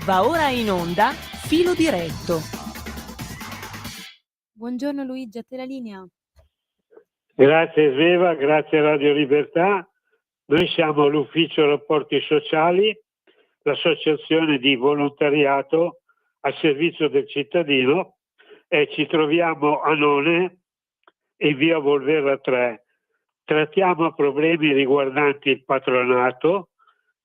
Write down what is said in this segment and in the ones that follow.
Va ora in onda Filo Diretto. Buongiorno Luigi, a te la linea. Grazie Sveva, grazie Radio Libertà. Noi siamo l'Ufficio Rapporti Sociali, l'associazione di volontariato al servizio del cittadino, e ci troviamo a None, in via Volvera 3. Trattiamo problemi riguardanti il patronato,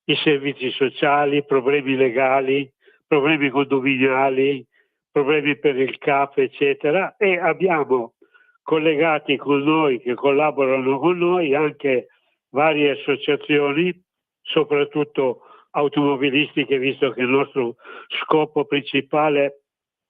i servizi sociali, problemi legali, problemi condominiali, problemi per il CAF, eccetera, e abbiamo collegati con noi, che collaborano con noi, anche varie associazioni, soprattutto automobilistiche, visto che il nostro scopo principale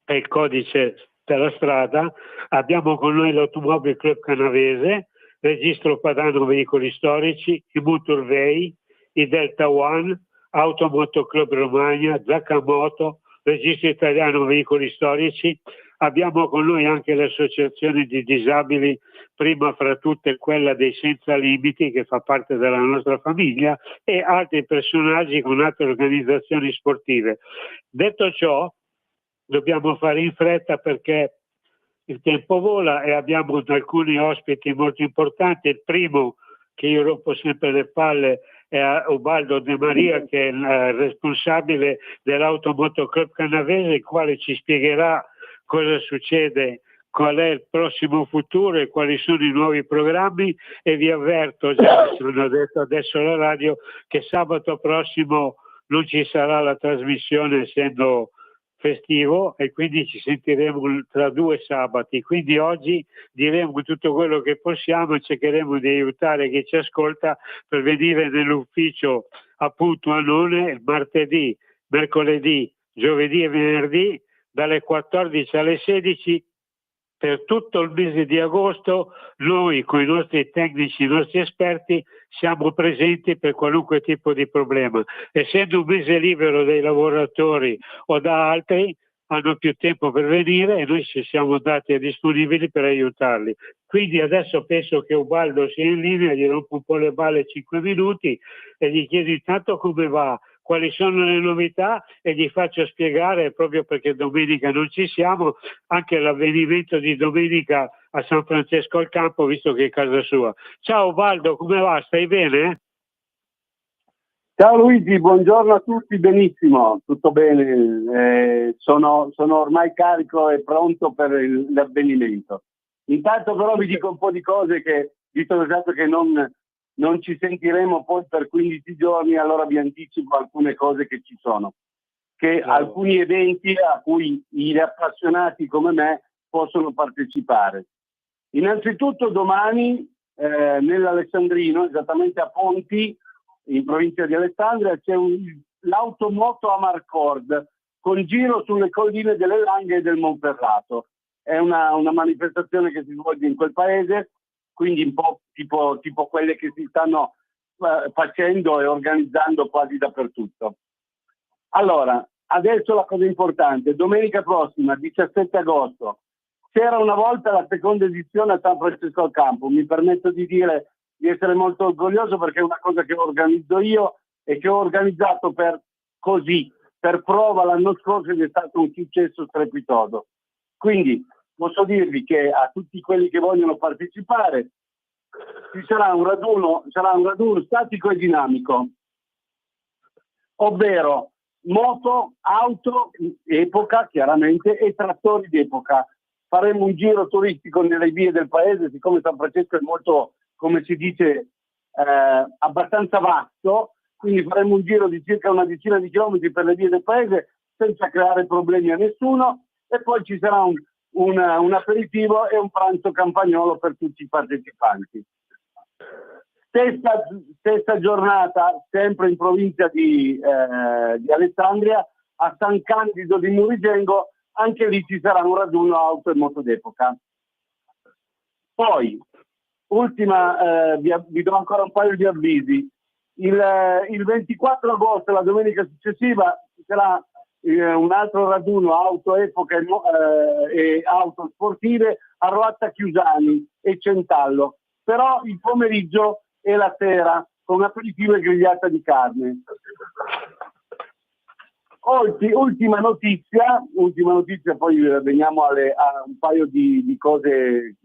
è il codice della strada. Abbiamo con noi l'Automobile Club Canavese, Registro Padano Veicoli Storici, i Motorvei, i Delta One, Automoto Club Romagna, Zaccamoto, Registro Italiano Veicoli Storici. Abbiamo con noi anche le associazioni di disabili, prima fra tutte quella dei Senza Limiti, che fa parte della nostra famiglia, e altri personaggi con altre organizzazioni sportive. Detto ciò, dobbiamo fare in fretta perché il tempo vola e abbiamo alcuni ospiti molto importanti. Il primo, che io rompo sempre le palle, è Ubaldo De Maria, che è il responsabile dell'Automoto Club Canavese, il quale ci spiegherà cosa succede, qual è il prossimo futuro e quali sono i nuovi programmi. E vi avverto, già sono detto adesso alla radio, che sabato prossimo non ci sarà la trasmissione, essendo festivo, e quindi ci sentiremo tra 2 sabati. Quindi oggi diremo tutto quello che possiamo e cercheremo di aiutare chi ci ascolta per venire nell'ufficio appunto a None il martedì, mercoledì, giovedì e venerdì dalle 14 alle 16 per tutto il mese di agosto. Noi con i nostri tecnici, i nostri esperti, siamo presenti per qualunque tipo di problema. Essendo un mese libero dei lavoratori o da altri, hanno più tempo per venire e noi ci siamo dati disponibili per aiutarli. Quindi adesso penso che Ubaldo sia in linea, gli rompo un po' le balle 5 minuti e gli chiedo intanto come va, quali sono le novità, e gli faccio spiegare, proprio perché domenica non ci siamo, anche l'avvenimento di domenica a San Francesco al Campo, visto che è casa sua. Ciao Ubaldo, come va? Stai bene? Ciao Luigi, buongiorno a tutti, benissimo, tutto bene, sono ormai carico e pronto per l'avvenimento. Intanto però vi dico un po' di cose che, visto che non ci sentiremo poi per 15 giorni, allora vi anticipo alcune cose che ci sono, che alcuni eventi a cui gli appassionati come me possono partecipare. Innanzitutto domani nell'Alessandrino, esattamente a Ponti, in provincia di Alessandria, c'è l'Automoto Amarcord con giro sulle colline delle Langhe e del Monferrato. È una manifestazione che si svolge in quel paese, quindi un po' tipo quelle che si stanno facendo e organizzando quasi dappertutto. Allora, adesso la cosa importante: domenica prossima, 17 agosto, c'era una volta la seconda edizione a San Francesco al Campo. Mi permetto di essere molto orgoglioso, perché è una cosa che organizzo io e che ho organizzato per prova l'anno scorso, ed è stato un successo strepitoso. Quindi posso dirvi che a tutti quelli che vogliono partecipare ci sarà un raduno statico e dinamico, ovvero moto, auto epoca chiaramente e trattori d'epoca. Faremo un giro turistico nelle vie del paese, siccome San Francesco è molto, come si dice, abbastanza vasto, quindi faremo un giro di circa una decina di chilometri per le vie del paese senza creare problemi a nessuno, e poi ci sarà un aperitivo e un pranzo campagnolo per tutti i partecipanti. Stessa giornata, sempre in provincia di Alessandria, a San Candido di Murigengo, anche lì ci sarà un raduno auto e moto d'epoca. Poi vi do ancora un paio di avvisi. Il 24 agosto, la domenica successiva, ci sarà un altro raduno auto epoca e auto sportive a Roatta Chiusani e Centallo, però il pomeriggio e la sera con aperitivo e grigliata di carne. Ultima notizia, poi veniamo a un paio di cose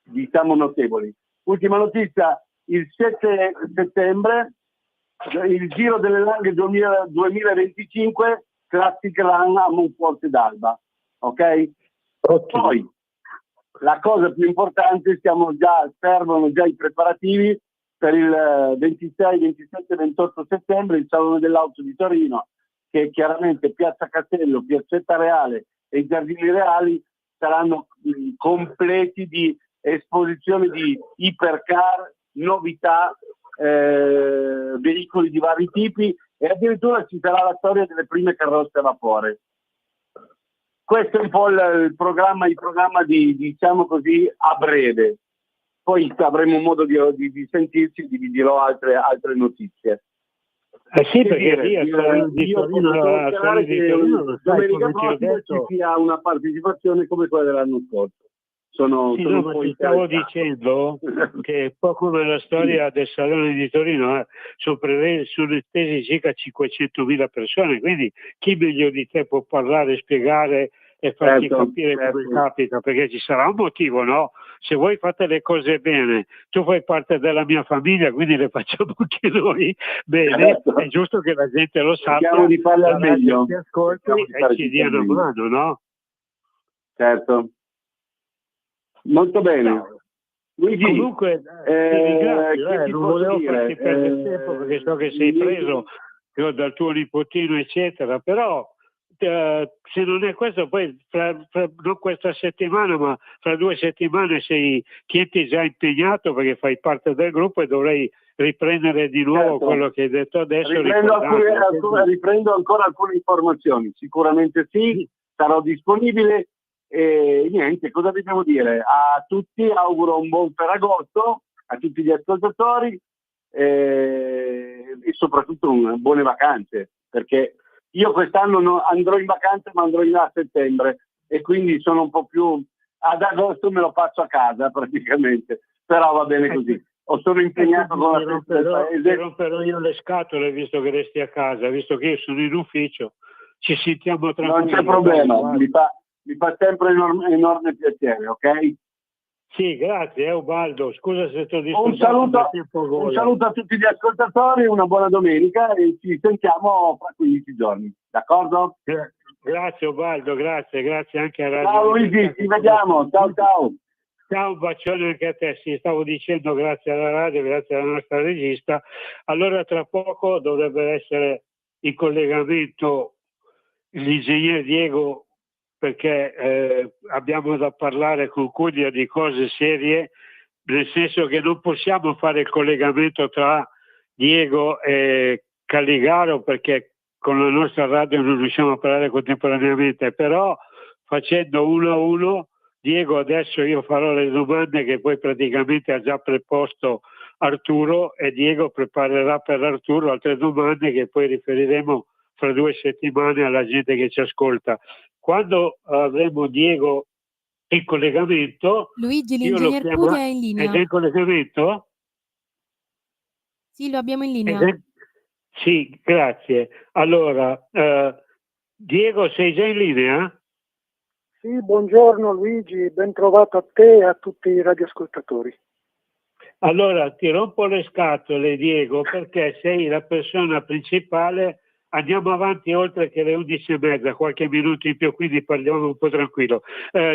diciamo notevoli. Ultima notizia, il 7 settembre, il Giro delle Langhe 2025, Classic Run a Monforte d'Alba, ok? Poi, la cosa più importante, servono già i preparativi per il 26, 27, 28 settembre, il Salone dell'Auto di Torino, che chiaramente Piazza Castello, Piazzetta Reale e i Giardini Reali saranno completi di esposizione di ipercar, novità, veicoli di vari tipi, e addirittura ci sarà la storia delle prime carrozze a vapore. Questo è un po' il programma diciamo così, a breve. Poi avremo modo di sentirci, vi dirò altre notizie. Sì, perché io posso che domenica prossima ci sia una partecipazione come quella dell'anno scorso. Ti stavo dicendo che poco nella storia del Salone di Torino sono attesi circa 500.000 persone, quindi chi meglio di te può parlare, spiegare e farti capire come capita, perché ci sarà un motivo, no? Se voi fate le cose bene, tu fai parte della mia famiglia, quindi le facciamo anche noi bene, è giusto che la gente lo sappia, cerchiamo di farle al meglio, ci ascolti e ci dia una mano, no? Certo. Molto bene. Luigi, comunque ti ringrazio, non volevo farti perdere tempo perché so che sei preso dal tuo nipotino eccetera, però se non è questo, poi non questa settimana ma fra 2 settimane ti già impegnato perché fai parte del gruppo e dovrei riprendere di nuovo quello che hai detto adesso. Riprendo ancora alcune informazioni, sicuramente sì, sarò disponibile. E niente, cosa dobbiamo dire? A tutti auguro un buon Ferragosto, a tutti gli ascoltatori, e soprattutto buone vacanze, perché io quest'anno andrò in vacanza ma andrò a settembre e quindi sono un po' più, ad agosto me lo faccio a casa praticamente, però va bene così. Sono impegnato con la ti romperò io le scatole visto che resti a casa, visto che io sono in ufficio, ci sentiamo tranquilli. Non c'è problema, mi fa sempre enorme piacere, ok? Sì, grazie Ubaldo, scusa se sto un saluto a tutti gli ascoltatori, una buona domenica e ci sentiamo fra 15 giorni, d'accordo? Grazie Ubaldo, grazie anche a Radio. Ciao Luigi, ci vediamo, ciao. Ciao, un bacione anche a te, stavo dicendo grazie alla radio, grazie alla nostra regista. Allora tra poco dovrebbe essere in collegamento l'ingegnere Diego, perché abbiamo da parlare con Cuglia di cose serie, nel senso che non possiamo fare il collegamento tra Diego e Calligaro perché con la nostra radio non riusciamo a parlare contemporaneamente, però facendo uno a uno, Diego adesso io farò le domande che poi praticamente ha già preposto Arturo e Diego preparerà per Arturo altre domande che poi riferiremo fra 2 settimane alla gente che ci ascolta. Quando avremo Diego in collegamento, Luigi, l'ingegner Cuglia è in linea. È in collegamento? Sì, lo abbiamo in linea. Sì, grazie. Allora, Diego, sei già in linea? Sì, buongiorno Luigi, ben trovato a te e a tutti i radioascoltatori. Allora, ti rompo le scatole, Diego, perché sei la persona principale. Andiamo avanti oltre che le 11:30, qualche minuto in più, quindi parliamo un po' tranquillo.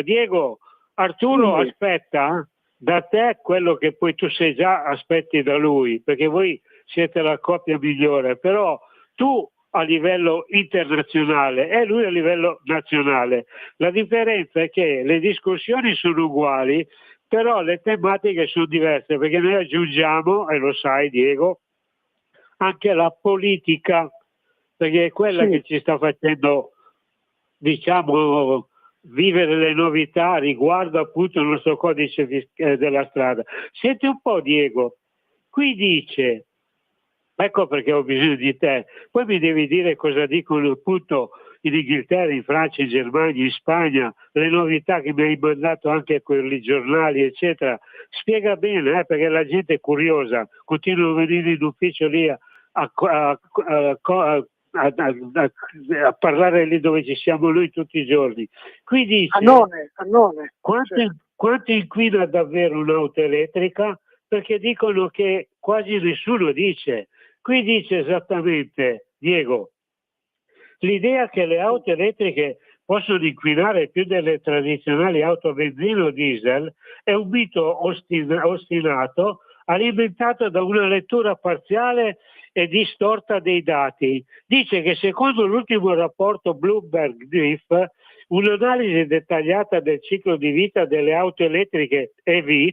Diego, Arturo aspetta da te quello che poi tu sei già aspetti da lui, perché voi siete la coppia migliore, però tu a livello internazionale e lui a livello nazionale. La differenza è che le discussioni sono uguali, però le tematiche sono diverse, perché noi aggiungiamo, e lo sai Diego, anche la politica, perché è quella che ci sta facendo, diciamo, vivere le novità riguardo appunto il nostro codice della strada. Senti un po' Diego, qui dice, ecco perché ho bisogno di te, poi mi devi dire cosa dicono appunto in Inghilterra, in Francia, in Germania, in Spagna, le novità che mi hai mandato anche a quelli giornali eccetera. Spiega bene perché la gente è curiosa, continuano a venire in ufficio lì a a parlare lì dove ci siamo noi tutti i giorni. Qui dice a nome. quanto inquina davvero un'auto elettrica, perché dicono che quasi nessuno dice. Qui dice esattamente, Diego, l'idea che le auto elettriche possono inquinare più delle tradizionali auto a benzina o diesel è un mito ostinato, alimentato da una lettura parziale e distorta dei dati. Dice che secondo l'ultimo rapporto Bloomberg-DIF, un'analisi dettagliata del ciclo di vita delle auto elettriche EV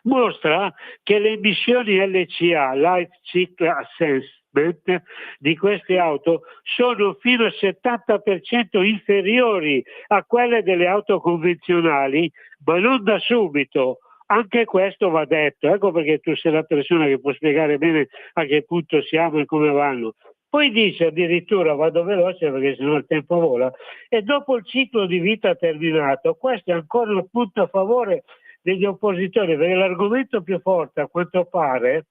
mostra che le emissioni LCA, Life Cycle Assessment, di queste auto sono fino al 70% inferiori a quelle delle auto convenzionali, ma non da subito. Anche questo va detto, ecco perché tu sei la persona che può spiegare bene a che punto siamo e come vanno. Poi dice addirittura, vado veloce perché sennò il tempo vola, e dopo il ciclo di vita terminato, questo è ancora un punto a favore degli oppositori, perché l'argomento più forte a quanto pare,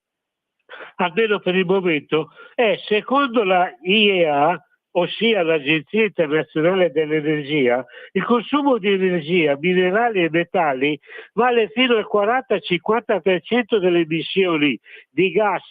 almeno per il momento, è secondo la IEA, ossia l'Agenzia Internazionale dell'Energia, il consumo di energia, minerali e metalli vale fino al 40-50% delle emissioni di gas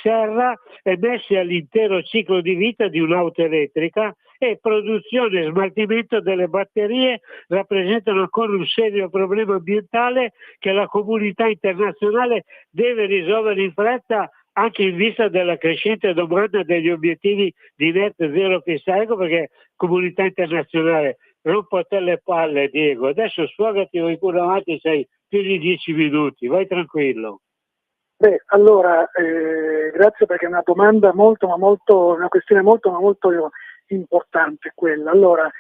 serra emesse all'intero ciclo di vita di un'auto elettrica, e produzione e smaltimento delle batterie rappresentano ancora un serio problema ambientale che la comunità internazionale deve risolvere in fretta, anche in vista della crescente domanda degli obiettivi di net zero fissa. Ecco perché comunità internazionale, rompo te le palle, Diego, adesso sfogati, vai pure avanti, sei più di 10 minuti, vai tranquillo. Beh, allora, grazie, perché è una domanda una questione molto importante quella. Allora,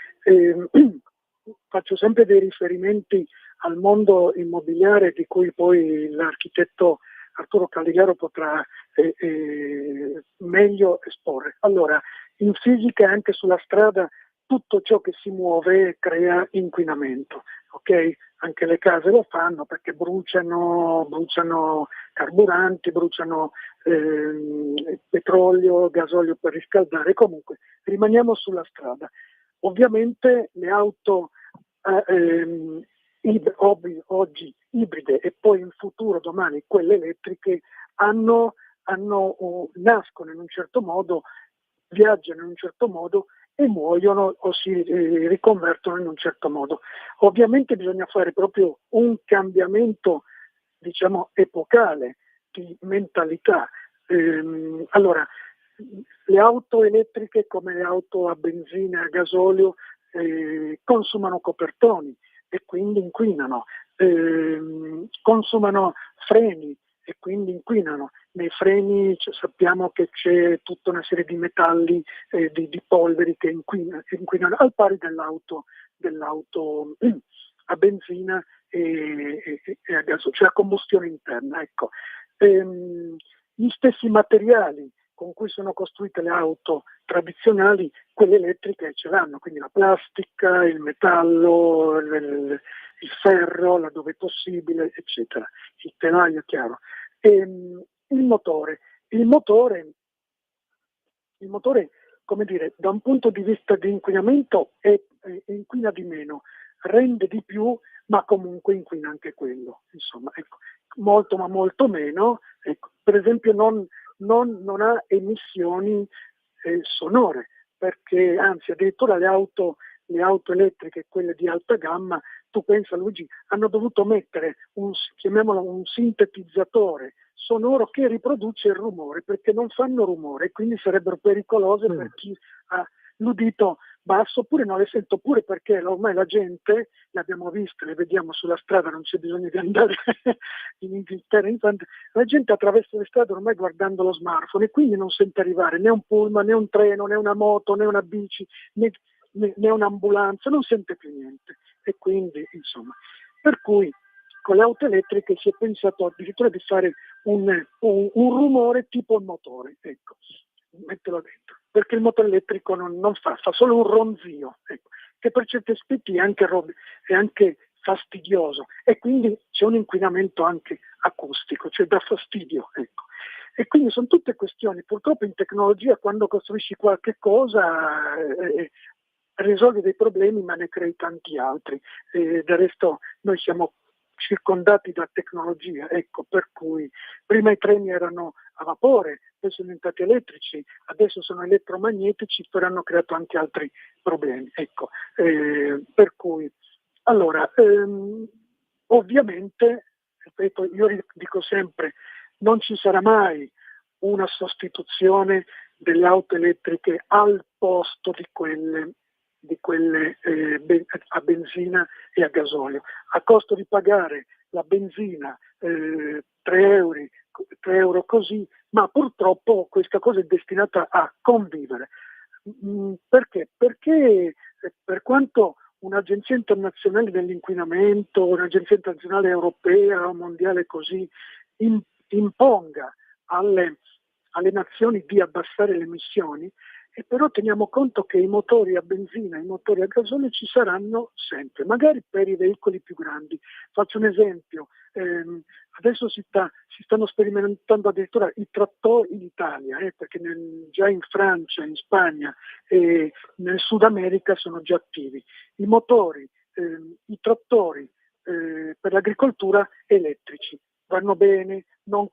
faccio sempre dei riferimenti al mondo immobiliare di cui poi l'architetto Arturo Callighero potrà meglio esporre. Allora, in fisica e anche sulla strada tutto ciò che si muove crea inquinamento, ok? Anche le case lo fanno perché bruciano carburanti, bruciano petrolio, gasolio per riscaldare. Comunque rimaniamo sulla strada. Ovviamente le auto oggi ibride e poi in futuro, domani, quelle elettriche nascono in un certo modo, viaggiano in un certo modo e muoiono o si riconvertono in un certo modo. Ovviamente bisogna fare proprio un cambiamento, diciamo, epocale di mentalità. Allora, le auto elettriche, come le auto a benzina e a gasolio, consumano copertoni e quindi inquinano, consumano freni e quindi inquinano. Nei freni sappiamo che c'è tutta una serie di metalli, di polveri che inquinano, al pari dell'auto a benzina e a gasolio, cioè a combustione interna. Ecco. Gli stessi materiali con cui sono costruite le auto tradizionali, quelle elettriche ce l'hanno, quindi la plastica, il metallo, il ferro, laddove è possibile, eccetera. Il telaio, chiaro. Il motore, come dire, da un punto di vista di inquinamento inquina di meno, rende di più, ma comunque inquina anche quello. Insomma, ecco, molto ma molto meno. Ecco, per esempio non ha emissioni sonore, perché anzi addirittura le auto elettriche, quelle di alta gamma, tu pensa, Luigi, hanno dovuto mettere chiamiamolo un sintetizzatore sonoro che riproduce il rumore, perché non fanno rumore e quindi sarebbero pericolose per chi ha l'udito basso, oppure non le sento, pure perché ormai la gente, le abbiamo viste, le vediamo sulla strada, non c'è bisogno di andare in Inghilterra, la gente attraversa le strade ormai guardando lo smartphone e quindi non sente arrivare né un pullman, né un treno, né una moto, né una bici, né un'ambulanza, non sente più niente. E quindi, insomma, per cui con le auto elettriche si è pensato addirittura di fare un rumore tipo il motore, ecco, mettelo dentro, perché il motore elettrico non fa solo un ronzio, ecco, che per certi aspetti è anche fastidioso, e quindi c'è un inquinamento anche acustico, cioè dà fastidio, ecco. E quindi sono tutte questioni, purtroppo in tecnologia quando costruisci qualche cosa risolvi dei problemi ma ne crei tanti altri. Del resto noi siamo circondati da tecnologia, ecco, per cui prima i treni erano a vapore, poi sono diventati elettrici, adesso sono elettromagnetici, però hanno creato anche altri problemi, ecco. Per cui, allora, ovviamente, ripeto, io dico sempre, non ci sarà mai una sostituzione delle auto elettriche al posto di quelle a benzina e a gasolio, a costo di pagare la benzina 3 euro così, ma purtroppo questa cosa è destinata a convivere. Perché? Perché per quanto un'agenzia internazionale dell'inquinamento, un'agenzia internazionale europea o mondiale così imponga alle nazioni di abbassare le emissioni, e però teniamo conto che i motori a benzina e i motori a gasolio ci saranno sempre, magari per i veicoli più grandi. Faccio un esempio, adesso si stanno sperimentando addirittura i trattori in Italia, perché già in Francia, in Spagna e nel Sud America sono già attivi. I motori, i trattori per l'agricoltura elettrici. Vanno bene, non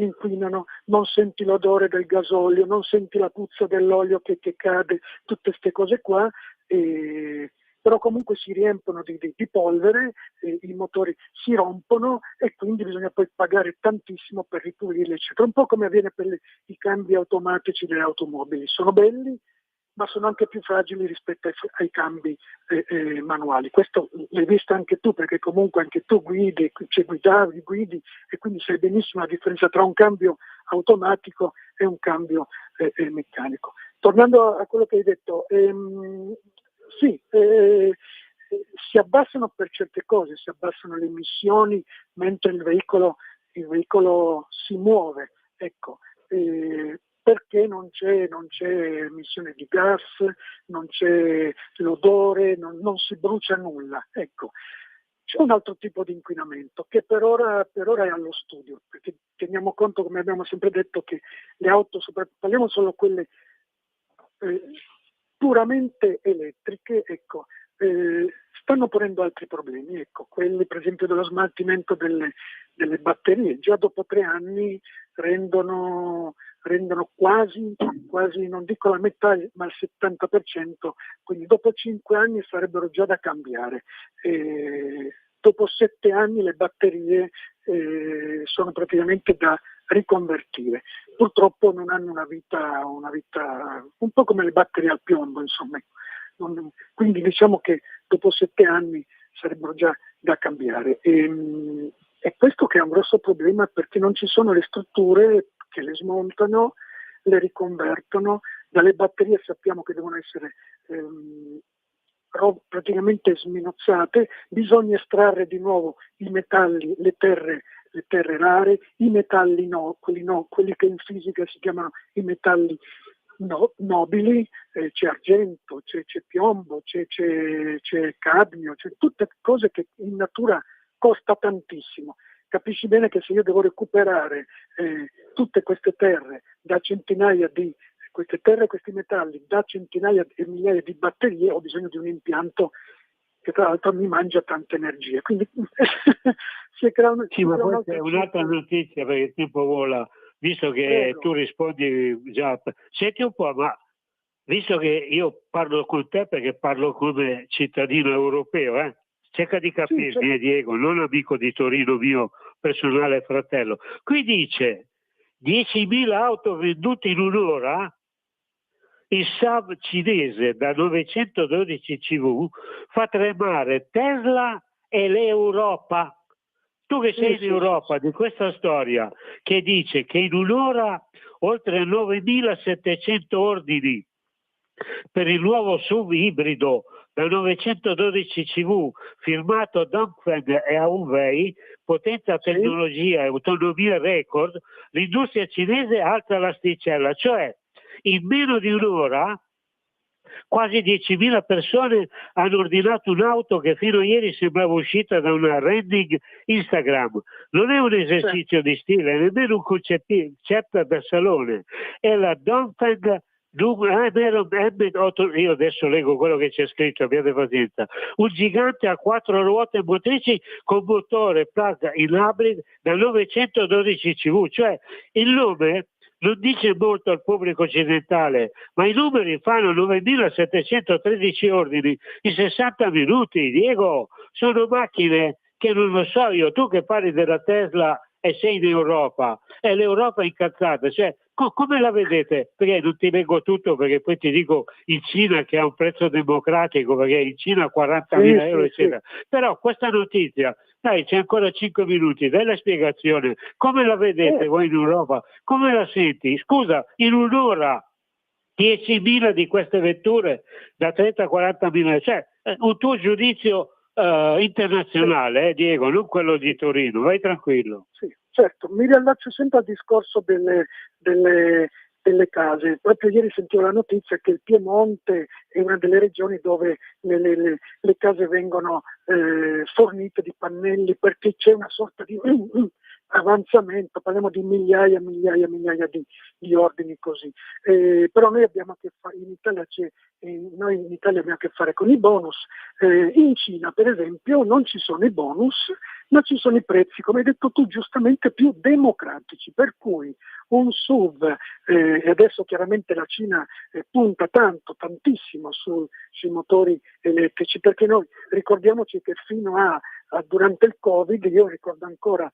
inquinano, non senti l'odore del gasolio, non senti la puzza dell'olio che cade, tutte queste cose qua, però comunque si riempiono di polvere, i motori si rompono e quindi bisogna poi pagare tantissimo per ripulirli, eccetera. Un po' come avviene per i cambi automatici delle automobili. Sono belli, ma sono anche più fragili rispetto ai cambi manuali. Questo l'hai visto anche tu, perché comunque anche tu guidi e quindi sai benissimo la differenza tra un cambio automatico e un cambio meccanico. Tornando a quello che hai detto, sì, si abbassano per certe cose, si abbassano le emissioni mentre il veicolo si muove, ecco. Perché non c'è emissione di gas, non c'è l'odore, non si brucia nulla. Ecco. C'è un altro tipo di inquinamento che per ora è allo studio, perché teniamo conto, come abbiamo sempre detto, che le auto, parliamo solo quelle puramente elettriche, ecco, stanno ponendo altri problemi, ecco, quelli per esempio dello smaltimento delle batterie. Già dopo 3 anni rendono quasi, non dico la metà, ma il 70%, quindi dopo 5 anni sarebbero già da cambiare. Dopo 7 anni le batterie sono praticamente da riconvertire. Purtroppo non hanno una vita un po' come le batterie al piombo, insomma. Quindi diciamo che dopo 7 anni sarebbero già da cambiare. E questo che è un grosso problema, perché non ci sono le strutture che le smontano, le riconvertono. Dalle batterie sappiamo che devono essere praticamente sminuzzate, bisogna estrarre di nuovo i metalli, le terre rare, i metalli quelli che in fisica si chiamano i metalli nobili, c'è argento, c'è piombo, c'è cadmio, c'è tutte cose che in natura costa tantissimo. Capisci bene che se io devo recuperare tutte queste terre da centinaia di queste terre, questi metalli, da centinaia e migliaia di batterie, ho bisogno di un impianto che tra l'altro mi mangia tanta energia. Quindi si crea questa è un'altra notizia, perché il tempo vola, visto che tu rispondi già. Senti un po', ma visto che io parlo con te perché parlo come cittadino europeo, cerca di capirmi, sì, certo. Diego, non amico di Torino mio personale fratello. Qui dice 10.000 auto vendute in un'ora. Il Saab cinese da 912 CV fa tremare Tesla e l'Europa. Tu che sei in Europa, di questa storia che dice che in un'ora oltre 9.700 ordini per il nuovo SUV ibrido da 912 CV firmato Dongfeng e Huawei, potenza, tecnologia e autonomia record, l'industria cinese alza l'asticella, cioè in meno di un'ora quasi 10.000 persone hanno ordinato un'auto che fino a ieri sembrava uscita da una rending Instagram. Non è un esercizio di stile, nemmeno un concetto da salone. È la Dongfeng. Io adesso leggo quello che c'è scritto, abbiate pazienza. Un gigante a 4 ruote motrici con motore plug-in hybrid da 912 CV, cioè il nome non dice molto al pubblico occidentale, ma i numeri fanno 9.713 ordini in 60 minuti. Diego, sono macchine che non lo so io, tu che parli della Tesla e sei in Europa, e l'Europa è incazzata, cioè come la vedete? Perché non ti leggo tutto, perché poi ti dico in Cina che ha un prezzo democratico, perché in Cina 40.000 euro eccetera, però questa notizia, dai, c'è ancora 5 minuti, dai la spiegazione, come la vedete voi in Europa, come la senti? Scusa, in un'ora 10.000 di queste vetture da 30-40.000, cioè un tuo giudizio internazionale, Diego, non quello di Torino, vai tranquillo. Sì, certo, mi riallaccio sempre al discorso delle case. Proprio ieri sentivo la notizia che il Piemonte è una delle regioni dove le case vengono fornite di pannelli, perché c'è una sorta di avanzamento, parliamo di migliaia di ordini così. Però noi abbiamo a che fare, noi in Italia abbiamo a che fare con i bonus. In Cina, per esempio, non ci sono i bonus, ma ci sono i prezzi, come hai detto tu giustamente, più democratici, per cui un SUV, e adesso chiaramente la Cina punta tantissimo sui motori elettrici, perché noi ricordiamoci che fino a durante il Covid, io ricordo ancora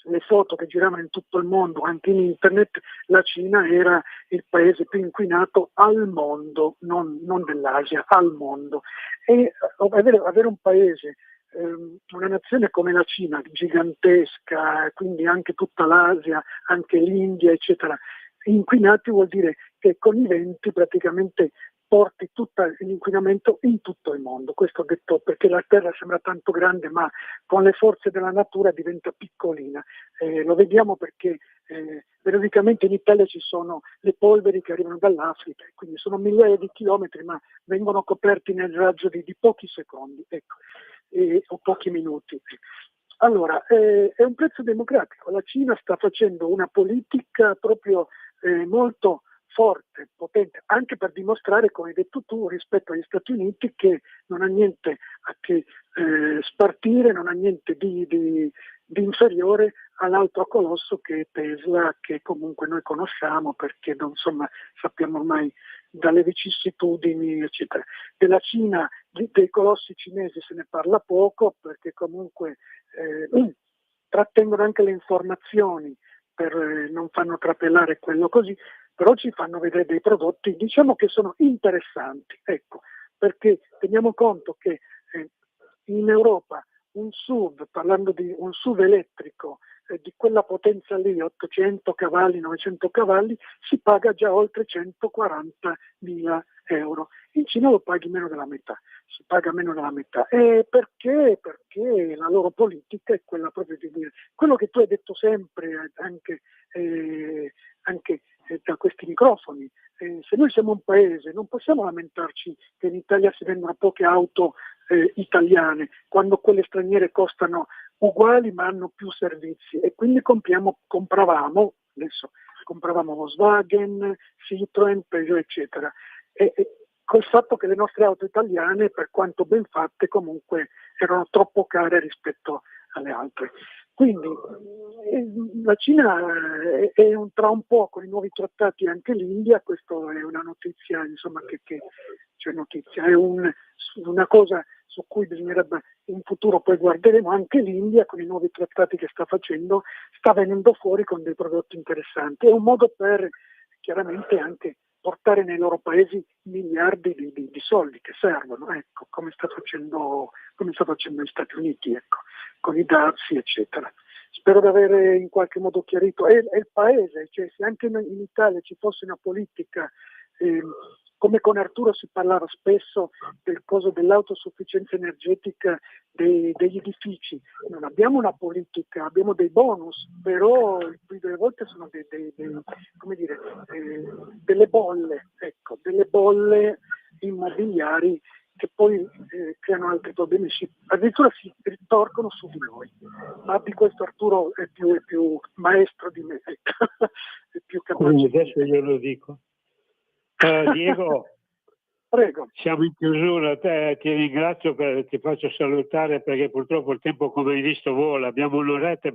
le foto che giravano in tutto il mondo, anche in internet, la Cina era il paese più inquinato al mondo, non dell'Asia, al mondo. E avere un paese, una nazione come la Cina, gigantesca, quindi anche tutta l'Asia, anche l'India, eccetera, inquinati vuol dire che con i venti praticamente porti tutto l'inquinamento in tutto il mondo. Questo ho detto perché la Terra sembra tanto grande, ma con le forze della natura diventa piccolina. Lo vediamo perché periodicamente in Italia ci sono le polveri che arrivano dall'Africa, quindi sono migliaia di chilometri, ma vengono coperti nel raggio di pochi secondi, ecco, o pochi minuti. Allora, è un prezzo democratico. La Cina sta facendo una politica proprio molto forte, potente, anche per dimostrare, come hai detto tu, rispetto agli Stati Uniti, che non ha niente a che spartire, non ha niente di inferiore all'altro colosso che è Tesla, che comunque noi conosciamo perché insomma sappiamo ormai dalle vicissitudini, eccetera. Della Cina, dei colossi cinesi se ne parla poco, perché comunque trattengono anche le informazioni, non fanno trapelare quello così, però ci fanno vedere dei prodotti, diciamo, che sono interessanti, ecco, perché teniamo conto che in Europa un SUV, parlando di un SUV elettrico di quella potenza lì, 800 cavalli, 900 cavalli, si paga già oltre 140.000 euro. In Cina lo paghi meno della metà, si paga meno della metà. E perché? Perché la loro politica è quella proprio di dire, quello che tu hai detto sempre anche da questi microfoni, se noi siamo un paese non possiamo lamentarci che in Italia si vendono poche auto italiane, quando quelle straniere costano uguali ma hanno più servizi, e quindi compravamo Volkswagen, Citroën, Peugeot, eccetera. E col fatto che le nostre auto italiane, per quanto ben fatte, comunque erano troppo care rispetto alle altre. Quindi la Cina tra un po' con i nuovi trattati anche l'India, questo è una notizia, insomma, cioè notizia, è una cosa su cui bisognerebbe in futuro, poi guarderemo, anche l'India con i nuovi trattati che sta facendo, sta venendo fuori con dei prodotti interessanti. È un modo per chiaramente anche portare nei loro paesi miliardi di soldi che servono, ecco, come sta facendo gli Stati Uniti, ecco, con i dazi, eccetera. Spero di avere in qualche modo chiarito. È il paese, cioè se anche in Italia ci fosse una politica, come con Arturo si parlava spesso del coso dell'autosufficienza energetica degli edifici, non abbiamo una politica, abbiamo dei bonus, però più delle volte sono delle bolle, ecco, delle bolle immobiliari che poi creano altri problemi, addirittura si ritorcono su di noi. Ma di questo Arturo è più maestro di me, è più Quindi capace. adesso io lo dico. Diego, Prego. siamo in chiusura, ti ringrazio, ti faccio salutare perché purtroppo il tempo, come hai visto, vola, abbiamo un'oretta,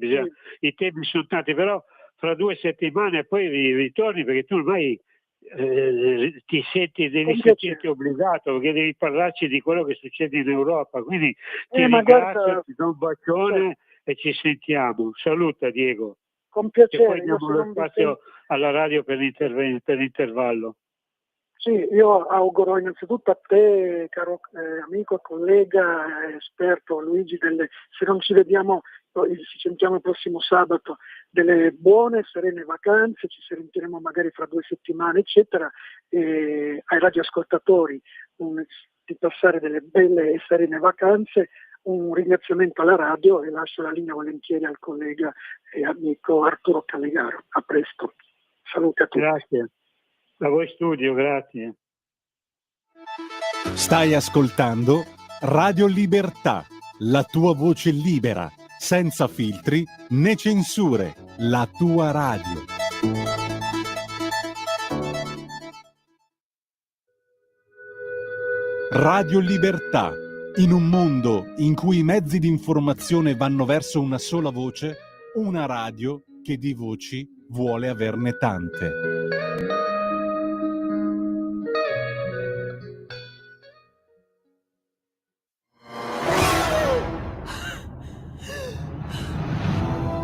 i temi sono tanti, però fra 2 settimane poi ritorni perché tu ormai devi sentirti obbligato perché devi parlarci di quello che succede in Europa, quindi ti ringrazio, ti do un bacione e ci sentiamo. Saluta Diego. Con piacere. E poi diamo lo spazio alla radio per l'intervallo. Sì, io auguro innanzitutto a te, caro amico e collega, esperto Luigi, se non ci vediamo, ci sentiamo il prossimo sabato, delle buone, serene vacanze, ci sentiremo magari fra 2 settimane, eccetera, e ai radioascoltatori di passare delle belle e serene vacanze, un ringraziamento alla radio e lascio la linea volentieri al collega e amico Arturo Callegaro. A presto. Salute a tutti. Grazie. A voi studio, grazie. Stai ascoltando Radio Libertà, la tua voce libera, senza filtri né censure, la tua radio. Radio Libertà, in un mondo in cui i mezzi di informazione vanno verso una sola voce, una radio che di voci vuole averne tante.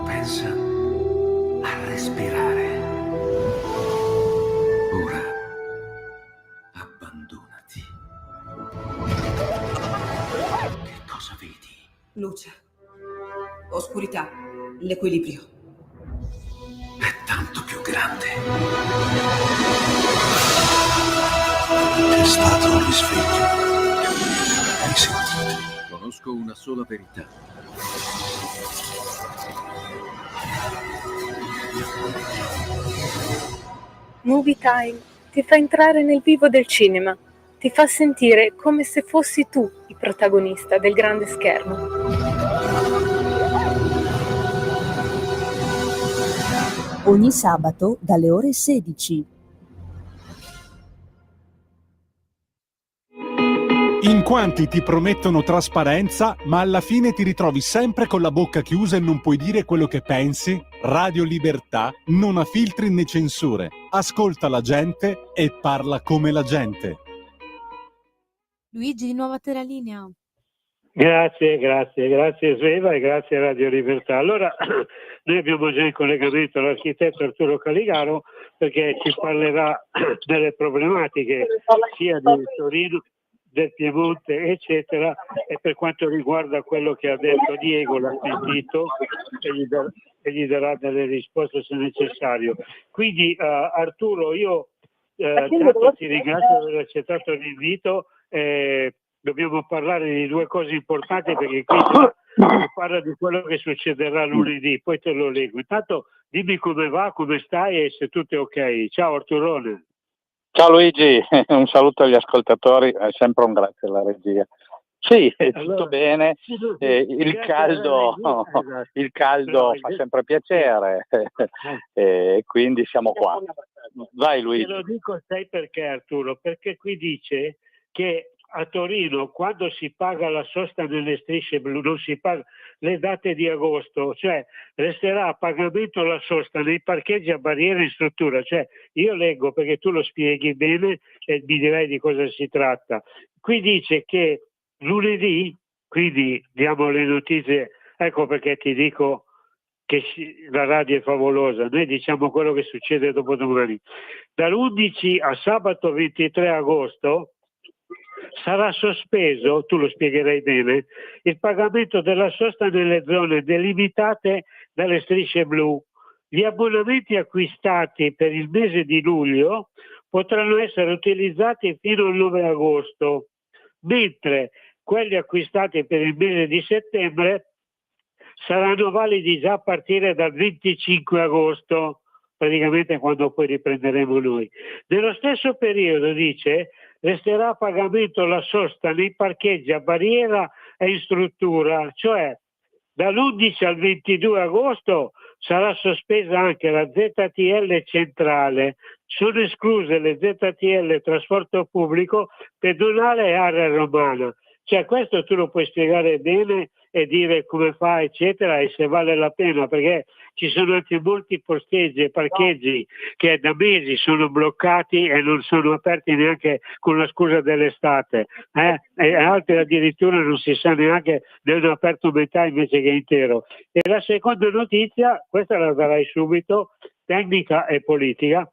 Pensa a respirare. Ora abbandonati. Che cosa vedi? Luce, oscurità, l'equilibrio. È tanto più grande. È stato un risveglio. Hai sentito? Conosco una sola verità. Movie Time ti fa entrare nel vivo del cinema, ti fa sentire come se fossi tu il protagonista del grande schermo. Ogni sabato dalle ore 16. In quanti ti promettono trasparenza, ma alla fine ti ritrovi sempre con la bocca chiusa e non puoi dire quello che pensi? Radio Libertà non ha filtri né censure. Ascolta la gente e parla come la gente. Luigi, di nuovo a te la linea. Grazie Sveva e grazie a Radio Libertà. Allora, noi abbiamo già in collegamento l'architetto Arturo Callegaro perché ci parlerà delle problematiche sia di Torino, del Piemonte, eccetera, e per quanto riguarda quello che ha detto Diego, l'ha sentito e gli darà delle risposte se necessario. Quindi Arturo, io tanto ti ringrazio per aver accettato l'invito. Dobbiamo parlare di 2 cose importanti perché qui si parla di quello che succederà lunedì, poi te lo leggo. Intanto dimmi come va, come stai e se tutto è ok. Ciao Arturone. Ciao Luigi, un saluto agli ascoltatori, è sempre un grazie alla regia. Sì, tutto bene, il caldo fa sempre piacere, quindi siamo qua. Vai Luigi. Te lo dico, sai perché Arturo? Perché qui dice che a Torino quando si paga la sosta nelle strisce blu non si paga le date di agosto, cioè resterà a pagamento la sosta nei parcheggi a barriere in struttura, cioè io leggo perché tu lo spieghi bene e mi direi di cosa si tratta. Qui dice che lunedì, quindi diamo le notizie, ecco perché ti dico che la radio è favolosa, noi diciamo quello che succede dopodomani. Dall'11 a sabato 23 agosto sarà sospeso, tu lo spiegherai bene, il pagamento della sosta nelle zone delimitate dalle strisce blu. Gli abbonamenti acquistati per il mese di luglio potranno essere utilizzati fino al 9 agosto, mentre quelli acquistati per il mese di settembre saranno validi già a partire dal 25 agosto, praticamente quando poi riprenderemo noi. Nello stesso periodo, dice, resterà a pagamento la sosta nei parcheggi a barriera e in struttura, cioè dall'11 al 22 agosto sarà sospesa anche la ZTL centrale. Sono escluse le ZTL trasporto pubblico, pedonale e area romana. Cioè questo tu lo puoi spiegare bene e dire come fa, eccetera, e se vale la pena, perché ci sono anche molti posteggi e parcheggi che da mesi sono bloccati e non sono aperti neanche con la scusa dell'estate, e altri addirittura non si sa neanche, ne hanno aperto metà invece che intero. E la seconda notizia, questa la darai subito, tecnica e politica.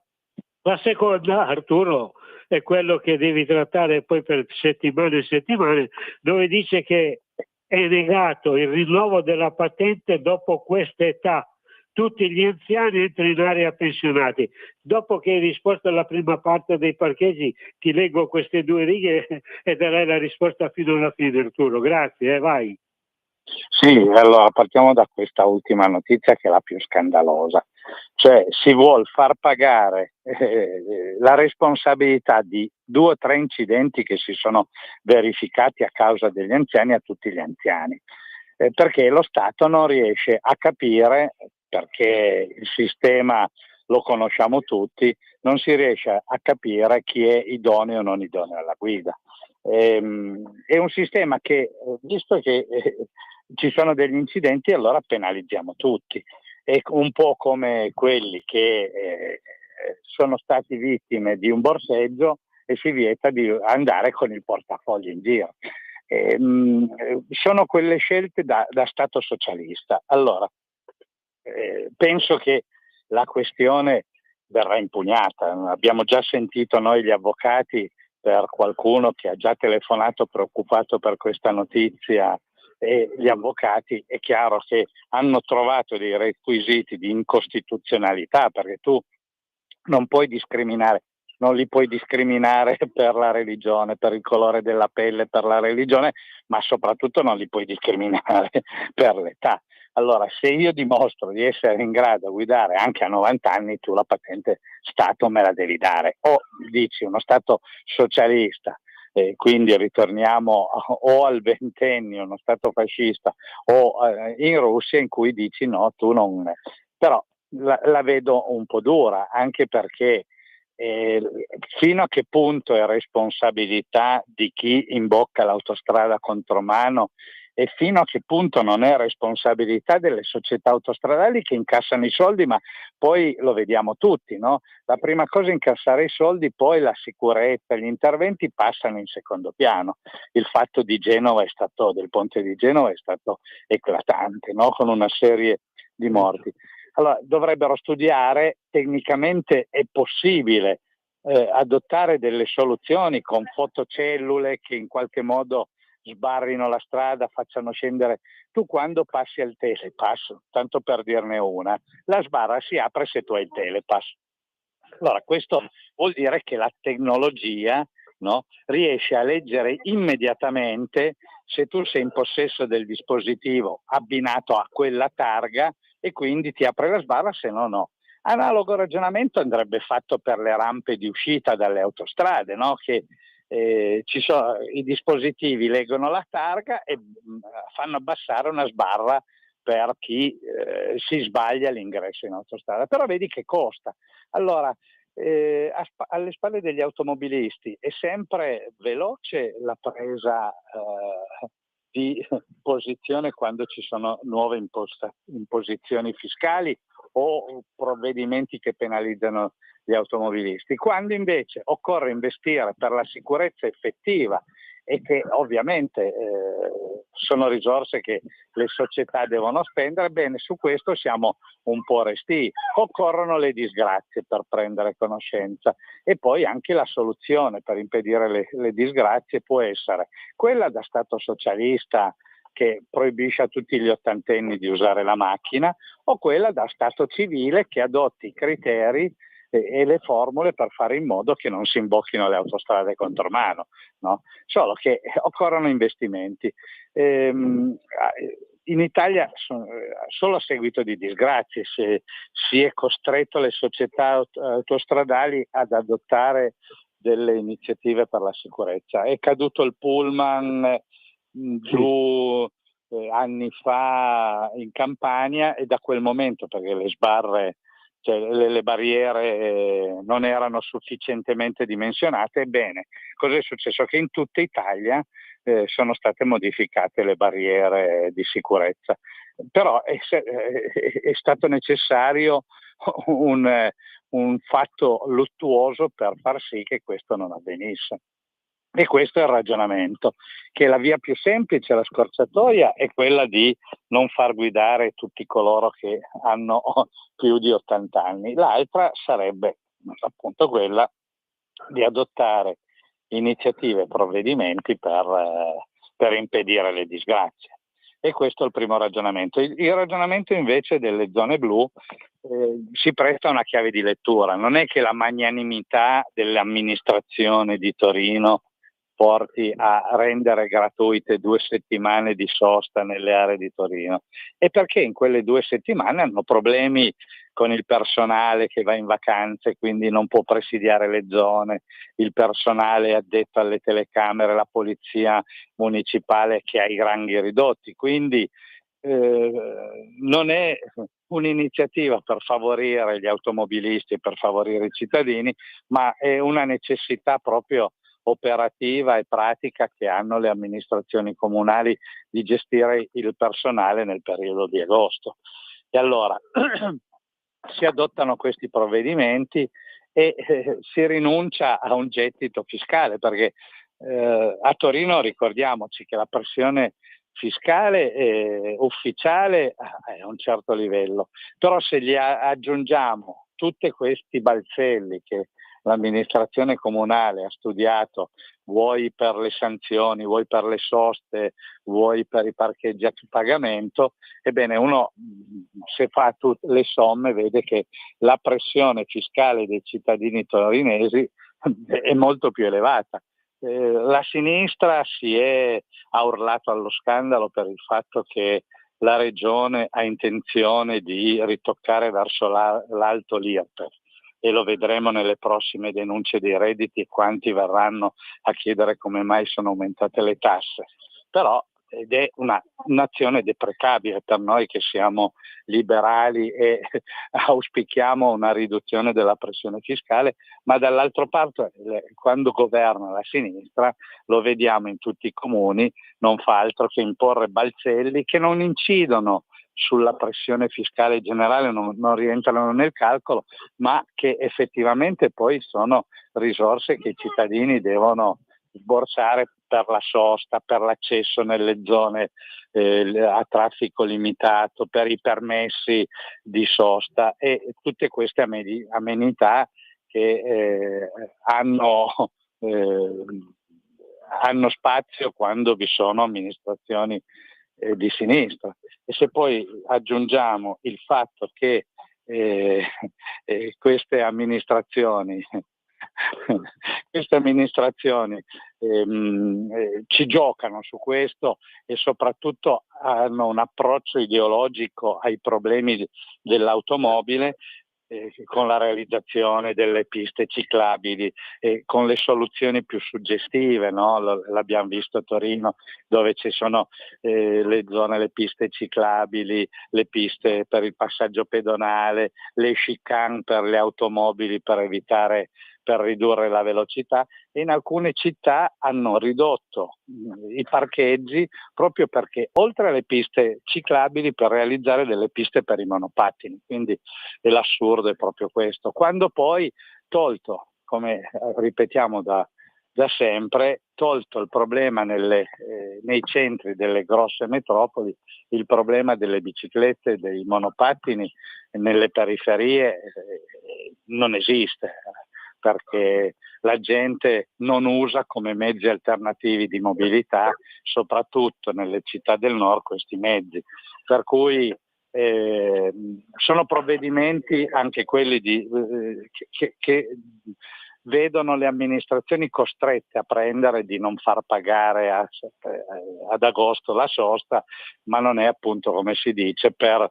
La seconda, Arturo, è quello che devi trattare poi per settimane e settimane, dove dice che è negato il rinnovo della patente dopo questa età. Tutti gli anziani entrano in area pensionati. Dopo che hai risposto alla prima parte dei parcheggi, ti leggo queste 2 righe e darai la risposta fino alla fine, Arturo. Grazie, vai. Sì, allora partiamo da questa ultima notizia che è la più scandalosa. Cioè si vuol far pagare la responsabilità di 2 o 3 incidenti che si sono verificati a causa degli anziani a tutti gli anziani, perché lo Stato non riesce a capire, perché il sistema lo conosciamo tutti, non si riesce a capire chi è idoneo o non idoneo alla guida. È un sistema che, visto che ci sono degli incidenti, allora penalizziamo tutti. È un po' come quelli che sono stati vittime di un borseggio e si vieta di andare con il portafogli in giro. Sono quelle scelte da Stato socialista. Allora, penso che la questione verrà impugnata. Abbiamo già sentito noi gli avvocati per qualcuno che ha già telefonato preoccupato per questa notizia, e gli avvocati è chiaro che hanno trovato dei requisiti di incostituzionalità, perché tu non puoi discriminare, non li puoi discriminare per la religione, per il colore della pelle, per la religione, ma soprattutto non li puoi discriminare per l'età. Allora, se io dimostro di essere in grado a guidare anche a 90 anni, tu la patente Stato me la devi dare. O dici uno Stato socialista, quindi ritorniamo o al ventennio, uno Stato fascista, o in Russia in cui dici no, tu non. Però la vedo un po' dura, anche perché fino a che punto è responsabilità di chi imbocca l'autostrada contromano e fino a che punto non è responsabilità delle società autostradali che incassano i soldi, ma poi lo vediamo tutti, no? La prima cosa è incassare i soldi, poi la sicurezza, gli interventi passano in secondo piano. Il fatto di Genova del ponte di Genova è stato eclatante, no? Con una serie di morti. Allora, dovrebbero studiare, tecnicamente è possibile adottare delle soluzioni con fotocellule che in qualche modo sbarrino la strada, facciano scendere. Tu quando passi al telepass, tanto per dirne una, la sbarra si apre se tu hai il telepass. Allora questo vuol dire che la tecnologia, no, riesce a leggere immediatamente se tu sei in possesso del dispositivo abbinato a quella targa e quindi ti apre la sbarra, se no no. Analogo ragionamento andrebbe fatto per le rampe di uscita dalle autostrade, no? Che ci sono i dispositivi, leggono la targa e fanno abbassare una sbarra per chi si sbaglia all'ingresso in autostrada. Però vedi che costa. Allora, alle spalle degli automobilisti è sempre veloce la presa di posizione quando ci sono nuove imposizioni fiscali o provvedimenti che penalizzano gli automobilisti, quando invece occorre investire per la sicurezza effettiva e che ovviamente sono risorse che le società devono spendere, bene, su questo siamo un po' restii. Occorrono le disgrazie per prendere conoscenza e poi anche la soluzione per impedire le disgrazie può essere quella da Stato socialista che proibisce a tutti gli ottantenni di usare la macchina, o quella da Stato civile che adotti i criteri e le formule per fare in modo che non si imbocchino le autostrade contromano, no? Solo che occorrono investimenti. In Italia solo a seguito di disgrazie si è costretto le società autostradali ad adottare delle iniziative per la sicurezza. È caduto il pullman giù anni fa in Campania, e da quel momento, perché le sbarre, cioè le barriere non erano sufficientemente dimensionate, ebbene, cosa è successo? Che in tutta Italia sono state modificate le barriere di sicurezza, però è stato necessario un fatto luttuoso per far sì che questo non avvenisse. E questo è il ragionamento, che la via più semplice, la scorciatoia, è quella di non far guidare tutti coloro che hanno più di 80 anni. L'altra sarebbe appunto quella di adottare iniziative e provvedimenti per impedire le disgrazie. E questo è il primo ragionamento. Il ragionamento invece delle zone blu si presta a una chiave di lettura. Non è che la magnanimità dell'amministrazione di Torino porti a rendere gratuite 2 settimane di sosta nelle aree di Torino, è perché in quelle 2 settimane hanno problemi con il personale che va in vacanze, quindi non può presidiare le zone, il personale addetto alle telecamere, la polizia municipale che ha i ranghi ridotti, quindi non è un'iniziativa per favorire gli automobilisti, per favorire i cittadini, ma è una necessità proprio operativa e pratica che hanno le amministrazioni comunali di gestire il personale nel periodo di agosto. E allora si adottano questi provvedimenti e si rinuncia a un gettito fiscale, perché a Torino ricordiamoci che la pressione fiscale ufficiale è a un certo livello, però se gli aggiungiamo tutti questi balzelli che l'amministrazione comunale ha studiato, vuoi per le sanzioni, vuoi per le soste, vuoi per i parcheggi a pagamento, ebbene uno, se fa tutte le somme, vede che la pressione fiscale dei cittadini torinesi è molto più elevata. La sinistra ha urlato allo scandalo per il fatto che la regione ha intenzione di ritoccare verso l'alto l'IRPEF, e lo vedremo nelle prossime denunce dei redditi, quanti verranno a chiedere come mai sono aumentate le tasse. Però ed è un'azione deprecabile per noi che siamo liberali e auspichiamo una riduzione della pressione fiscale, ma dall'altra parte quando governa la sinistra, lo vediamo in tutti i comuni, non fa altro che imporre balzelli che non incidono sulla pressione fiscale generale, non rientrano nel calcolo, ma che effettivamente poi sono risorse che i cittadini devono sborsare per la sosta, per l'accesso nelle zone a traffico limitato, per i permessi di sosta e tutte queste amenità che hanno spazio quando vi sono amministrazioni di sinistra. E se poi aggiungiamo il fatto che queste amministrazioni ci giocano su questo e soprattutto hanno un approccio ideologico ai problemi dell'automobile, con la realizzazione delle piste ciclabili, con le soluzioni più suggestive, no? L'abbiamo visto a Torino, dove ci sono le zone, le piste ciclabili, le piste per il passaggio pedonale, le chicane per le automobili per ridurre la velocità, e in alcune città hanno ridotto i parcheggi proprio perché oltre alle piste ciclabili per realizzare delle piste per i monopattini, quindi l'assurdo è proprio questo. Quando poi tolto, come ripetiamo da sempre, tolto il problema nei centri delle grosse metropoli, il problema delle biciclette, dei monopattini nelle periferie non esiste, perché la gente non usa come mezzi alternativi di mobilità, soprattutto nelle città del nord, questi mezzi. Per cui sono provvedimenti anche quelli che vedono le amministrazioni costrette a prendere di non far pagare ad agosto la sosta, ma non è appunto, come si dice, per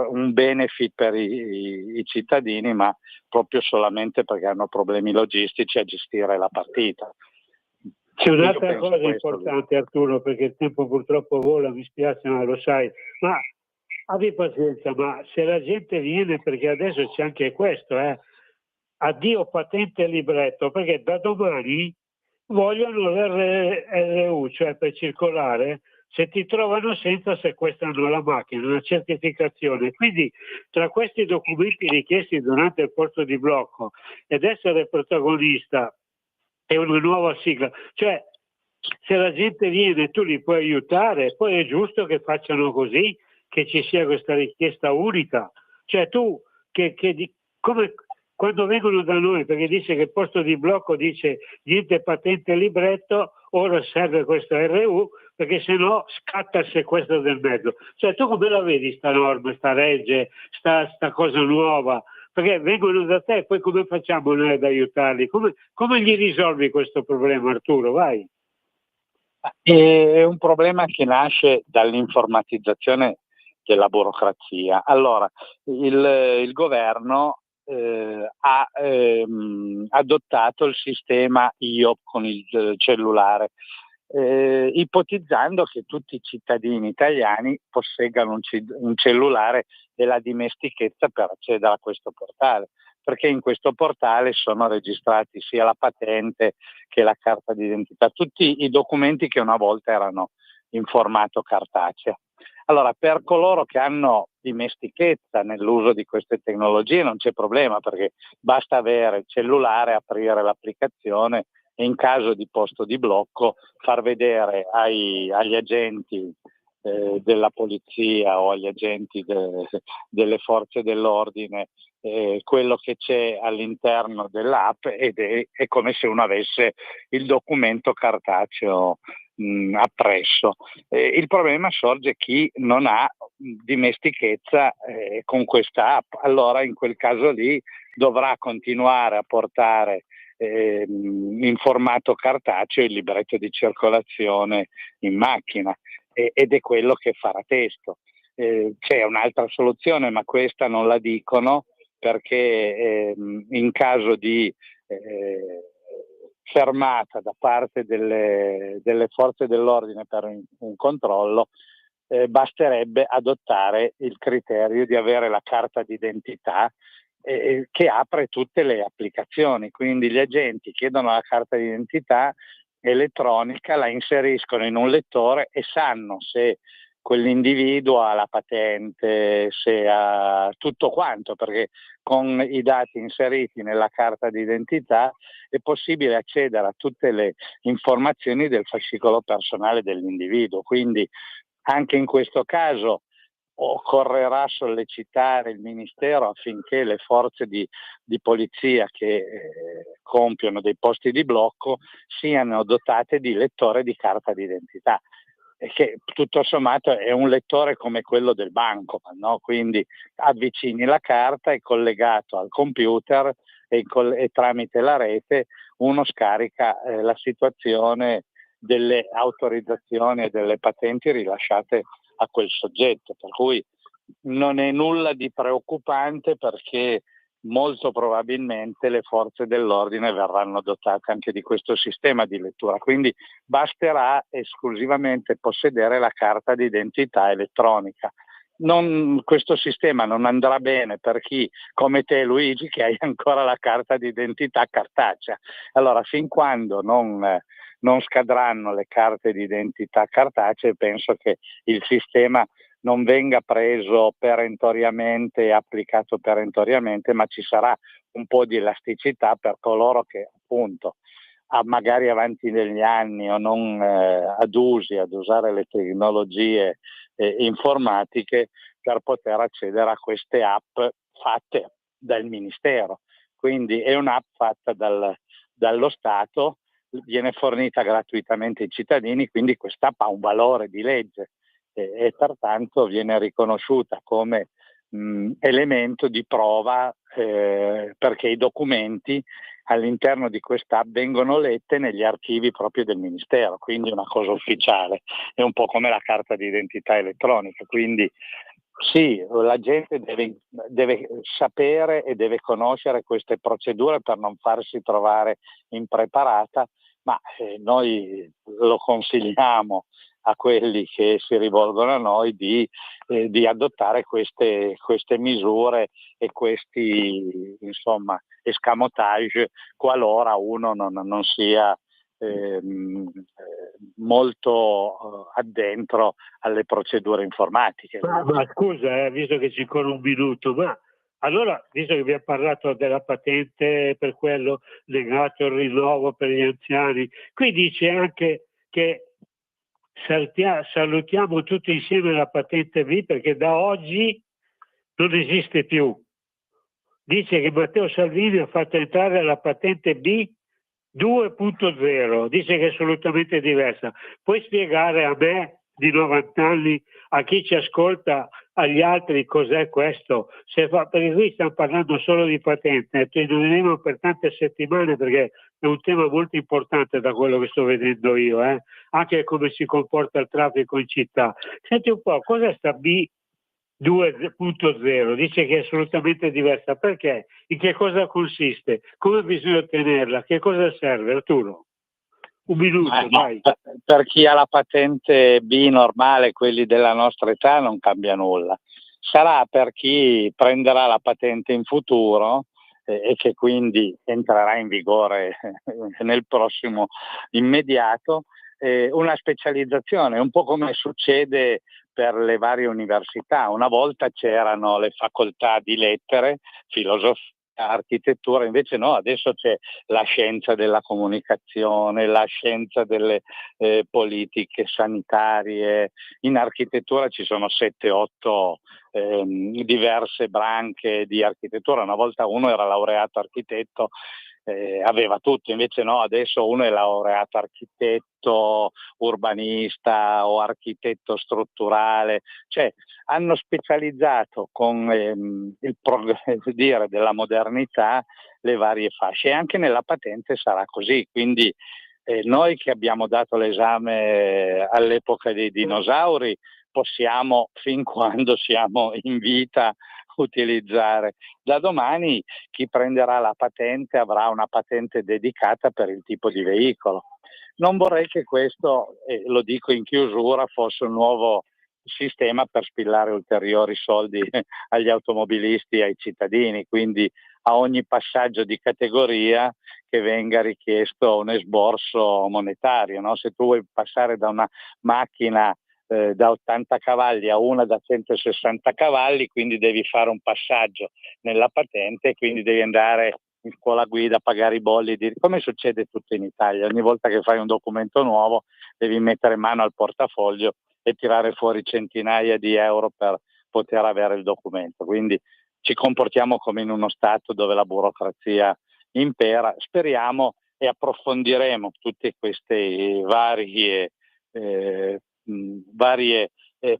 un benefit per i cittadini, ma proprio solamente perché hanno problemi logistici a gestire la partita. C'è un'altra cosa importante, Arturo, perché il tempo purtroppo vola, mi spiace, ma lo sai, ma abbi pazienza, ma se la gente viene, perché adesso c'è anche questo, addio patente e libretto, perché da domani vogliono l'RU, cioè per circolare, se ti trovano senza sequestrano la macchina, una certificazione. Quindi tra questi documenti richiesti durante il posto di blocco ed essere protagonista è una nuova sigla, cioè se la gente viene tu li puoi aiutare, poi è giusto che facciano così, che ci sia questa richiesta unica, cioè tu come quando vengono da noi, perché dice che il posto di blocco dice niente patente e libretto, ora serve questo RU perché sennò scatta il sequestro del mezzo. Cioè tu come la vedi sta norma, sta legge, sta cosa nuova? Perché vengono da te, poi come facciamo noi ad aiutarli? Come gli risolvi questo problema, Arturo? Vai. È un problema che nasce dall'informatizzazione della burocrazia. Allora, il governo ha adottato il sistema IOP con il cellulare, ipotizzando che tutti i cittadini italiani posseggano un cellulare e la dimestichezza per accedere a questo portale, perché in questo portale sono registrati sia la patente che la carta d'identità, tutti i documenti che una volta erano in formato cartaceo. Allora, per coloro che hanno dimestichezza nell'uso di queste tecnologie non c'è problema, perché basta avere il cellulare, aprire l'applicazione e in caso di posto di blocco far vedere agli agenti della polizia o agli agenti delle forze dell'ordine quello che c'è all'interno dell'app, ed è come se uno avesse il documento cartaceo appresso. Il problema sorge chi non ha dimestichezza con questa app, allora in quel caso lì dovrà continuare a portare in formato cartaceo il libretto di circolazione in macchina, ed è quello che farà testo. C'è un'altra soluzione, ma questa non la dicono, perché in caso di fermata da parte delle forze dell'ordine per un controllo, basterebbe adottare il criterio di avere la carta d'identità che apre tutte le applicazioni. Quindi gli agenti chiedono la carta d'identità elettronica, la inseriscono in un lettore e sanno se quell'individuo ha la patente, se ha tutto quanto, perché con i dati inseriti nella carta d'identità è possibile accedere a tutte le informazioni del fascicolo personale dell'individuo. Quindi anche in questo caso occorrerà sollecitare il Ministero affinché le forze di polizia che compiono dei posti di blocco siano dotate di lettore di carta d'identità, che tutto sommato è un lettore come quello del banco, no? Quindi avvicini la carta, è collegato al computer e tramite la rete uno scarica la situazione delle autorizzazioni e delle patenti rilasciate a quel soggetto, per cui non è nulla di preoccupante, perché molto probabilmente le forze dell'ordine verranno dotate anche di questo sistema di lettura, quindi basterà esclusivamente possedere la carta d'identità elettronica. Questo sistema non andrà bene per chi come te, Luigi, che hai ancora la carta d'identità cartacea. Allora, fin quando non scadranno le carte d'identità cartacee, penso che il sistema non venga preso perentoriamente e applicato perentoriamente, ma ci sarà un po' di elasticità per coloro che appunto magari avanti negli anni o non adusi ad usare le tecnologie informatiche per poter accedere a queste app fatte dal Ministero. Quindi è un'app fatta dallo Stato, viene fornita gratuitamente ai cittadini, quindi quest'app ha un valore di legge e pertanto viene riconosciuta come elemento di prova perché i documenti all'interno di quest'app vengono lette negli archivi proprio del Ministero, quindi è una cosa ufficiale, è un po' come la carta d'identità elettronica, quindi sì, la gente deve sapere e deve conoscere queste procedure per non farsi trovare impreparata, ma noi lo consigliamo a quelli che si rivolgono a noi di adottare queste misure e questi escamotage qualora uno non sia molto addentro alle procedure informatiche. Ma scusa, visto che ci corre un minuto, ma allora, visto che vi ha parlato della patente per quello legato al rinnovo per gli anziani, qui dice anche che salutiamo tutti insieme la patente B perché da oggi non esiste più. Dice che Matteo Salvini ha fatto entrare la patente B 2.0, dice che è assolutamente diversa. Puoi spiegare a me di 90 anni, a chi ci ascolta, agli altri cos'è questo? Perché qui stiamo parlando solo di patente, e ne vedremo per tante settimane perché è un tema molto importante da quello che sto vedendo io, anche come si comporta il traffico in città. Senti un po', cos'è sta B 2.0? Dice che è assolutamente diversa. Perché? In che cosa consiste? Come bisogna ottenerla? Che cosa serve, Arturo? Un minuto, vai. Per chi ha la patente B normale, quelli della nostra età, non cambia nulla. Sarà per chi prenderà la patente in futuro e che quindi entrerà in vigore nel prossimo immediato, una specializzazione, un po' come succede per le varie università. Una volta c'erano le facoltà di lettere, filosofia, architettura, invece no, adesso c'è la scienza della comunicazione, la scienza delle politiche sanitarie. In architettura ci sono 7-8 diverse branche di architettura. Una volta uno era laureato architetto, aveva tutto, invece no, adesso uno è laureato architetto, urbanista o architetto strutturale, cioè hanno specializzato con il progredire della modernità le varie fasce, e anche nella patente sarà così, quindi noi che abbiamo dato l'esame all'epoca dei dinosauri possiamo, fin quando siamo in vita, utilizzare. Da domani chi prenderà la patente avrà una patente dedicata per il tipo di veicolo. Non vorrei che questo, lo dico in chiusura, fosse un nuovo sistema per spillare ulteriori soldi agli automobilisti e ai cittadini, quindi a ogni passaggio di categoria che venga richiesto un esborso monetario, no? Se tu vuoi passare da una macchina da 80 cavalli a una da 160 cavalli, quindi devi fare un passaggio nella patente, quindi devi andare in scuola guida, pagare i bolli, come succede tutto in Italia. Ogni volta che fai un documento nuovo devi mettere mano al portafoglio e tirare fuori centinaia di euro per poter avere il documento. Quindi ci comportiamo come in uno Stato dove la burocrazia impera. Speriamo e approfondiremo tutte queste varie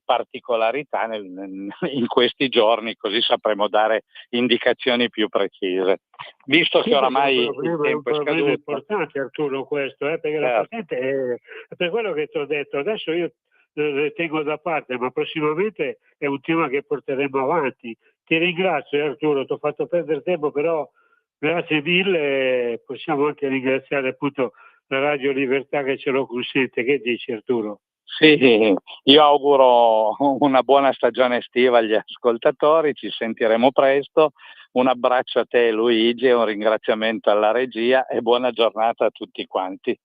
particolarità in questi giorni, così sapremo dare indicazioni più precise. Visto che oramai il tempo è scaduto. È importante, Arturo, questo, perché la patente è per quello che ti ho detto. Adesso io le tengo da parte, ma prossimamente è un tema che porteremo avanti. Ti ringrazio, Arturo, ti ho fatto perdere tempo, però grazie mille. Possiamo anche ringraziare appunto la Radio Libertà che ce lo consente. Che dici, Arturo? Sì, io auguro una buona stagione estiva agli ascoltatori, ci sentiremo presto. Un abbraccio a te, Luigi, e un ringraziamento alla regia e buona giornata a tutti quanti.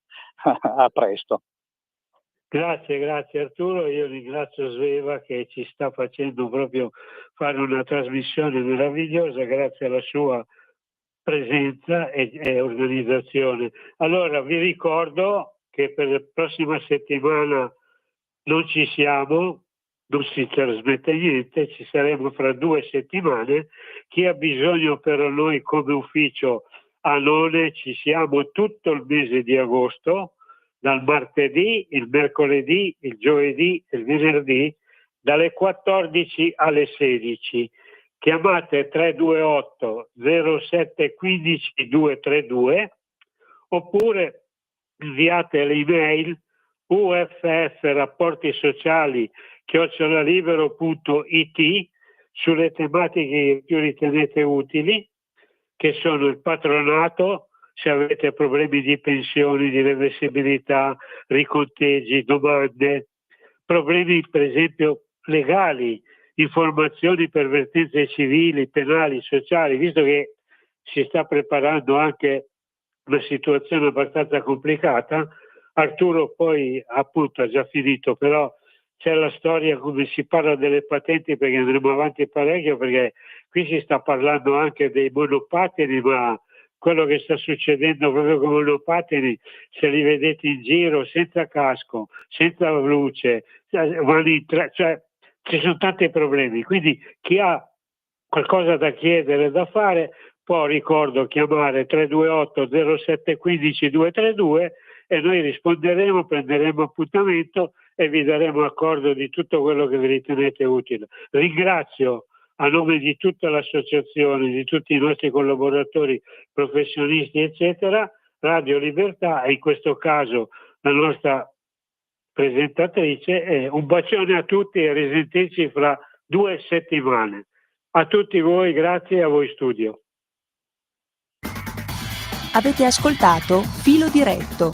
A presto. Grazie Arturo, io ringrazio Sveva che ci sta facendo proprio fare una trasmissione meravigliosa grazie alla sua presenza e organizzazione. Allora vi ricordo che per la prossima settimana non ci siamo, non si trasmette niente, ci saremo fra 2 settimane. Chi ha bisogno però noi come ufficio a None ci siamo tutto il mese di agosto, dal martedì, il mercoledì, il giovedì e il venerdì, dalle 14 alle 16. chiamate 328 0715 232 oppure inviate l'email uffrapportisociali@libero.it sulle tematiche che più ritenete utili, che sono il patronato, se avete problemi di pensioni, di reversibilità, riconteggi, domande, problemi per esempio legali, informazioni per vertenze civili, penali, sociali, visto che si sta preparando anche una situazione abbastanza complicata. Arturo poi appunto ha già finito, però c'è la storia come si parla delle patenti, perché andremo avanti parecchio, perché qui si sta parlando anche dei monopattini, ma quello che sta succedendo proprio con i monopattini, se li vedete in giro senza casco, senza luce, cioè ci sono tanti problemi, quindi chi ha qualcosa da chiedere, da fare, può, ricordo, chiamare 328 0715 232 e noi risponderemo, prenderemo appuntamento e vi daremo accordo di tutto quello che vi ritenete utile. Ringrazio a nome di tutta l'associazione, di tutti i nostri collaboratori, professionisti, eccetera, Radio Libertà e in questo caso la nostra presentatrice. Un bacione a tutti e risentirci fra 2 settimane. A tutti voi, grazie, a voi studio. Avete ascoltato Filo Diretto,